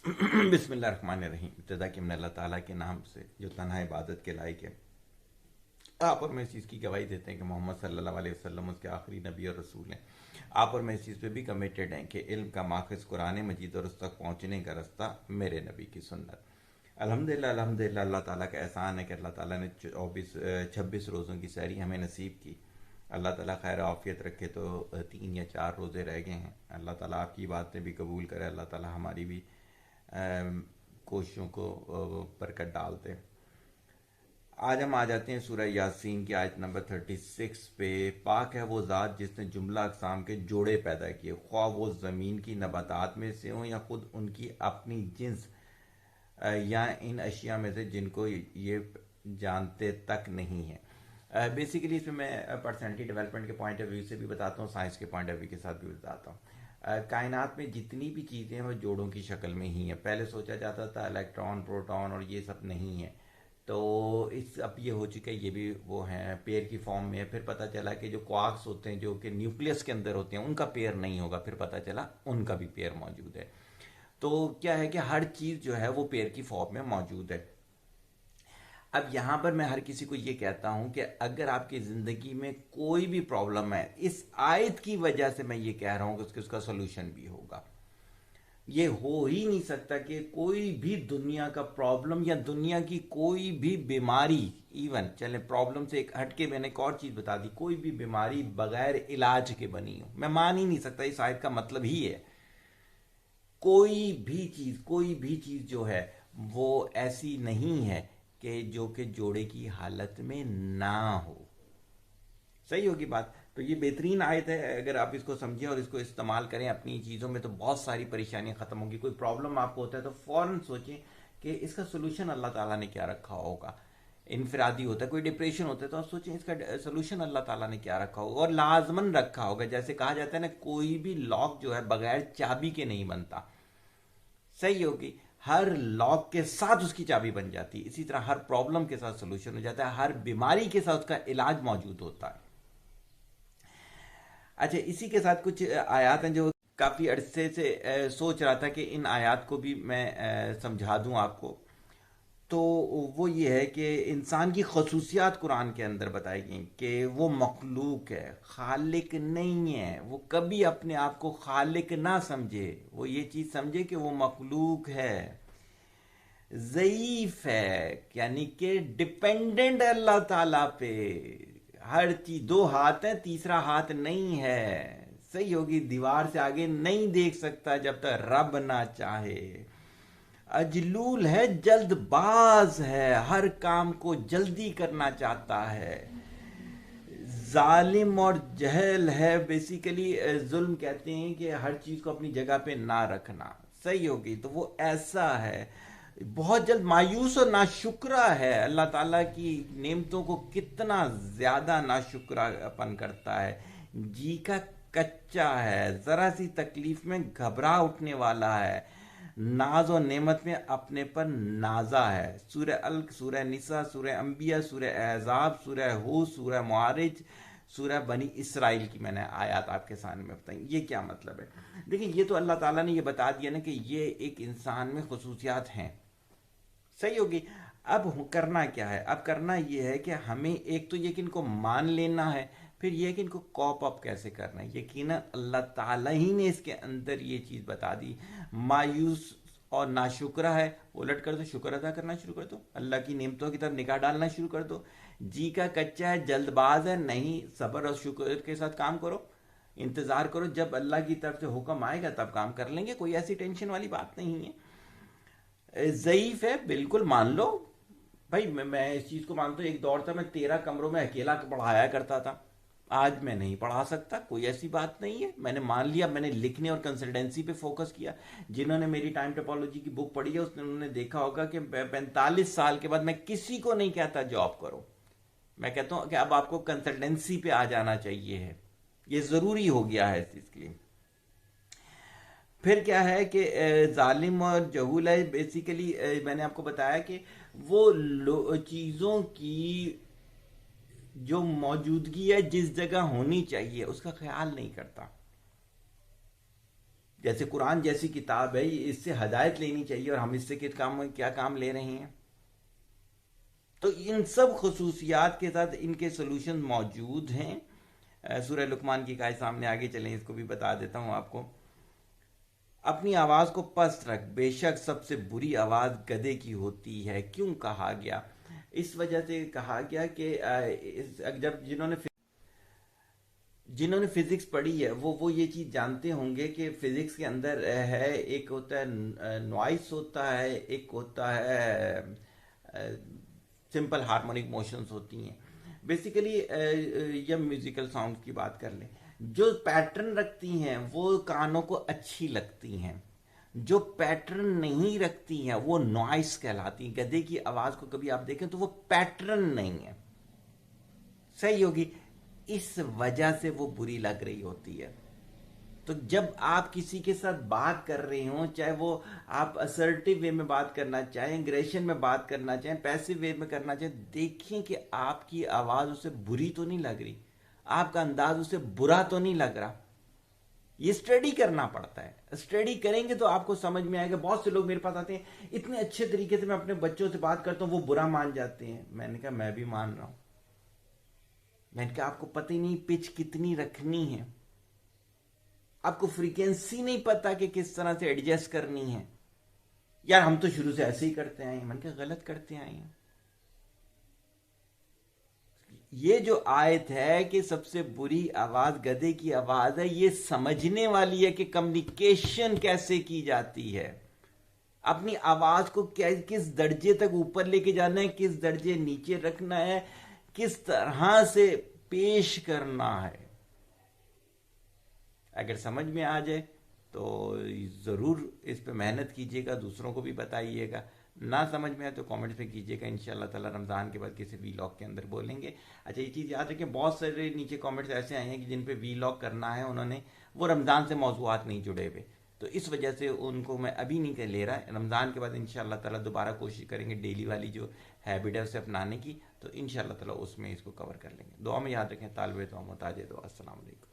بسم اللہ الرحمن الرحیم. ابتدا کہ من اللہ تعالیٰ کے نام سے جو تنہا عبادت کے لائق ہے. آپ اور میں اس چیز کی گواہی دیتے ہیں کہ محمد صلی اللہ علیہ وسلم اس کے آخری نبی اور رسول ہیں. آپ اور میں اس چیز پہ بھی کمیٹڈ ہیں کہ علم کا ماخذ قرآن مجید اور اس تک پہنچنے کا رستہ میرے نبی کی سنت. الحمدللہ اللہ تعالیٰ کا احسان ہے کہ اللہ تعالیٰ نے 26 روزوں کی سحری ہمیں نصیب کی. اللہ تعالیٰ خیر و عافیت رکھے تو 3 یا 4 روزے رہ گئے ہیں. اللہ تعالیٰ آپ کی باتیں بھی قبول کرے. اللہ تعالیٰ ہماری بھی کوششوں کو برکت ڈالتے. آج ہم آ جاتے ہیں سورہ یاسین کی آیت نمبر 36 پہ. پاک ہے وہ ذات جس نے جملہ اقسام کے جوڑے پیدا کیے، خواہ وہ زمین کی نباتات میں سے ہوں یا خود ان کی اپنی جنس، یا ان اشیاء میں سے جن کو یہ جانتے تک نہیں ہیں. بیسیکلی اس میں پرسنالٹی ڈیولپمنٹ کے پوائنٹ آف ویو سے بھی بتاتا ہوں، سائنس کے پوائنٹ آف ویو کے ساتھ بھی بتاتا ہوں. کائنات میں جتنی بھی چیزیں ہیں وہ جوڑوں کی شکل میں ہی ہیں. پہلے سوچا جاتا تھا الیکٹران پروٹون اور یہ سب نہیں ہے، تو اب یہ ہو چکا ہے یہ بھی وہ ہیں پیر کی فارم میں. پھر پتہ چلا کہ جو کوارکس ہوتے ہیں جو کہ نیوکلیس کے اندر ہوتے ہیں ان کا پیر نہیں ہوگا، پھر پتہ چلا ان کا بھی پیر موجود ہے. تو کیا ہے کہ ہر چیز جو ہے وہ پیر کی فارم میں موجود ہے. اب یہاں پر میں ہر کسی کو یہ کہتا ہوں کہ اگر آپ کی زندگی میں کوئی بھی پرابلم ہے، اس آیت کی وجہ سے میں یہ کہہ رہا ہوں کہ اس کا سولوشن بھی ہوگا. یہ ہو ہی نہیں سکتا کہ کوئی بھی دنیا کا پرابلم یا دنیا کی کوئی بھی بیماری، ایون چلیں پرابلم سے ایک ہٹ کے میں نے ایک اور چیز بتا دی، کوئی بھی بیماری بغیر علاج کے بنی ہو. میں مان ہی نہیں سکتا. اس آیت کا مطلب ہی ہے کوئی بھی چیز جو ہے وہ ایسی نہیں ہے کہ جو کہ جوڑے کی حالت میں نہ ہو. صحیح ہوگی بات. تو یہ بہترین آیت ہے. اگر آپ اس کو سمجھیں اور اس کو استعمال کریں اپنی چیزوں میں تو بہت ساری پریشانیاں ختم ہوں گی. کوئی پرابلم آپ کو ہوتا ہے تو فوراً سوچیں کہ اس کا سولوشن اللہ تعالیٰ نے کیا رکھا ہوگا. انفرادی ہوتا ہے، کوئی ڈپریشن ہوتا ہے تو آپ سوچیں اس کا سولوشن اللہ تعالیٰ نے کیا رکھا ہوگا، اور لازمن رکھا ہوگا. جیسے کہا جاتا ہے نا کوئی بھی لاک جو ہے بغیر چابی کے نہیں بنتا. صحیح ہوگی. ہر لاک کے ساتھ اس کی چابی بن جاتی ہے. اسی طرح ہر پرابلم کے ساتھ سولوشن ہو جاتا ہے، ہر بیماری کے ساتھ اس کا علاج موجود ہوتا ہے. اچھا، اسی کے ساتھ کچھ آیات ہیں جو کافی عرصے سے سوچ رہا تھا کہ ان آیات کو بھی میں سمجھا دوں آپ کو. تو وہ یہ ہے کہ انسان کی خصوصیات قرآن کے اندر بتائی گئی کہ وہ مخلوق ہے، خالق نہیں ہے. وہ کبھی اپنے آپ کو خالق نہ سمجھے، وہ یہ چیز سمجھے کہ وہ مخلوق ہے. ضعیف ہے یعنی کہ ڈپینڈنٹ اللہ تعالیٰ پہ. ہر چیز، 2 ہاتھ ہیں، تیسرا ہاتھ نہیں ہے. صحیح ہوگی. دیوار سے آگے نہیں دیکھ سکتا جب تک رب نہ چاہے. اجلول ہے، جلد باز ہے، ہر کام کو جلدی کرنا چاہتا ہے. ظالم اور جہل ہے. بیسیکلی ظلم کہتے ہیں کہ ہر چیز کو اپنی جگہ پہ نہ رکھنا. صحیح ہوگی. تو وہ ایسا ہے. بہت جلد مایوس اور ناشکرا ہے. اللہ تعالیٰ کی نعمتوں کو کتنا زیادہ ناشکرا اپن کرتا ہے. جی کا کچا ہے، ذرا سی تکلیف میں گھبرا اٹھنے والا ہے. ناز و نعمت میں اپنے پر نازا ہے. سورہ الق، سورہ نساء، سورہ انبیاء، سورہ احزاب، سورہ ہود، سورہ معارج، سورہ بنی اسرائیل کی میں نے آیات آپ کے سامنے میں بتائیں. یہ کیا مطلب ہے؟ دیکھیں یہ تو اللہ تعالیٰ نے یہ بتا دیا نا کہ یہ ایک انسان میں خصوصیات ہیں. صحیح ہوگی. اب کرنا کیا ہے؟ اب کرنا یہ ہے کہ ہمیں ایک تو یہ کہ ان کو مان لینا ہے، پھر یہ کہ ان کو کوپ اپ کیسے کرنا ہے. یقیناً اللہ تعالیٰ ہی نے اس کے اندر یہ چیز بتا دی. مایوس اور ناشکرہ ہے، الٹ کر دو، شکر ادا کرنا شروع کر دو، اللہ کی نعمتوں کی طرف نگاہ ڈالنا شروع کر دو. جی کا کچا ہے، جلد باز ہے، نہیں صبر اور شکر کے ساتھ کام کرو، انتظار کرو، جب اللہ کی طرف سے حکم آئے گا تب کام کر لیں گے. کوئی ایسی ٹینشن والی بات نہیں ہے. ضعیف ہے، بالکل مان لو بھائی. میں اس چیز کو مانتا ہوں. ایک دور تھا میں 13 کمروں میں اکیلا پڑھایا کرتا تھا. آج میں نہیں پڑھا سکتا، کوئی ایسی بات نہیں ہے. میں نے مان لیا. میں نے لکھنے اور کنسلٹنسی پہ فوکس کیا. جنہوں نے میری ٹائم ٹپالوجی کی بک پڑھی ہے انہوں نے دیکھا ہوگا کہ 45 سال کے بعد میں کسی کو نہیں کہتا جاب کرو. میں کہتا ہوں کہ اب آپ کو کنسلٹنسی پہ آ جانا چاہیے ہے. یہ ضروری ہو گیا ہے اس کے لیے. پھر کیا ہے کہ ظالم اور جہول ہے. بیسیکلی میں نے آپ کو بتایا کہ وہ چیزوں کی جو موجودگی ہے جس جگہ ہونی چاہیے اس کا خیال نہیں کرتا. جیسے قرآن جیسی کتاب ہے، اس سے ہدایت لینی چاہیے، اور ہم اس سے کیا کام لے رہے ہیں؟ تو ان سب خصوصیات کے ساتھ ان کے سلوشن موجود ہیں۔ سورہ لقمان کی آیت سامنے، آگے چلیں اس کو بھی بتا دیتا ہوں آپ کو۔ اپنی آواز کو پست رکھ، بے شک سب سے بری آواز گدھے کی ہوتی ہے۔ کیوں کہا گیا؟ اس وجہ سے کہا گیا کہ جب جنہوں نے فزکس پڑھی ہے وہ یہ چیز جانتے ہوں گے کہ فزکس کے اندر ہے، ایک ہوتا ہے نوائس ہوتا ہے، ایک ہوتا ہے سمپل ہارمونک موشنز ہوتی ہیں بیسیکلی، یا میوزیکل ساؤنڈ کی بات کر لیں، جو پیٹرن رکھتی ہیں وہ کانوں کو اچھی لگتی ہیں، جو پیٹرن نہیں رکھتی ہیں وہ نوائس کہلاتی ہیں۔ گدھے کی آواز کو کبھی آپ دیکھیں تو وہ پیٹرن نہیں ہے، صحیح ہوگی، اس وجہ سے وہ بری لگ رہی ہوتی ہے۔ تو جب آپ کسی کے ساتھ بات کر رہے ہوں، چاہے وہ آپ اسرٹیو وے میں بات کرنا چاہیں، انگریشن میں بات کرنا چاہیں، پیسو وے میں کرنا چاہیں، دیکھیں کہ آپ کی آواز اسے بری تو نہیں لگ رہی، آپ کا انداز اسے برا تو نہیں لگ رہا۔ یہ اسٹڈی کرنا پڑتا ہے، اسٹڈی کریں گے تو آپ کو سمجھ میں آئے گا۔ بہت سے لوگ میرے پاس آتے ہیں، اتنے اچھے طریقے سے میں اپنے بچوں سے بات کرتا ہوں، وہ برا مان جاتے ہیں۔ میں نے کہا میں بھی مان رہا ہوں، میں نے کہا آپ کو پتہ ہی نہیں پچ کتنی رکھنی ہے، آپ کو فریکوینسی نہیں پتا کہ کس طرح سے ایڈجسٹ کرنی ہے۔ یار ہم تو شروع سے ایسے ہی کرتے آئے ہیں۔ میں نے کہا غلط کرتے آئے ہیں۔ یہ جو آیت ہے کہ سب سے بری آواز گدھے کی آواز ہے، یہ سمجھنے والی ہے کہ کمیونیکیشن کیسے کی جاتی ہے، اپنی آواز کو کس درجے تک اوپر لے کے جانا ہے، کس درجے نیچے رکھنا ہے، کس طرح سے پیش کرنا ہے۔ اگر سمجھ میں آ جائے تو ضرور اس پہ محنت کیجیے گا، دوسروں کو بھی بتائیے گا۔ نہ سمجھ میں آئے تو کامنٹس میں کیجیے گا، انشاءاللہ تعالی رمضان کے بعد کسی وی لاگ کے اندر بولیں گے۔ اچھا یہ چیز یاد رکھیں، بہت سارے نیچے کامنٹس ایسے آئے ہیں کہ جن پہ وی لاگ کرنا ہے، انہوں نے وہ رمضان سے موضوعات نہیں جڑے ہوئے، تو اس وجہ سے ان کو میں ابھی نہیں لے رہا۔ رمضان کے بعد انشاءاللہ تعالی دوبارہ کوشش کریں گے ڈیلی والی جو ہیبٹ ہے اسے اپنانے کی، تو انشاءاللہ تعالی اس میں اس کو کور کر لیں گے۔ دعا میں یاد رکھیں، طالب دعا محتاج دعا۔ السلام علیکم۔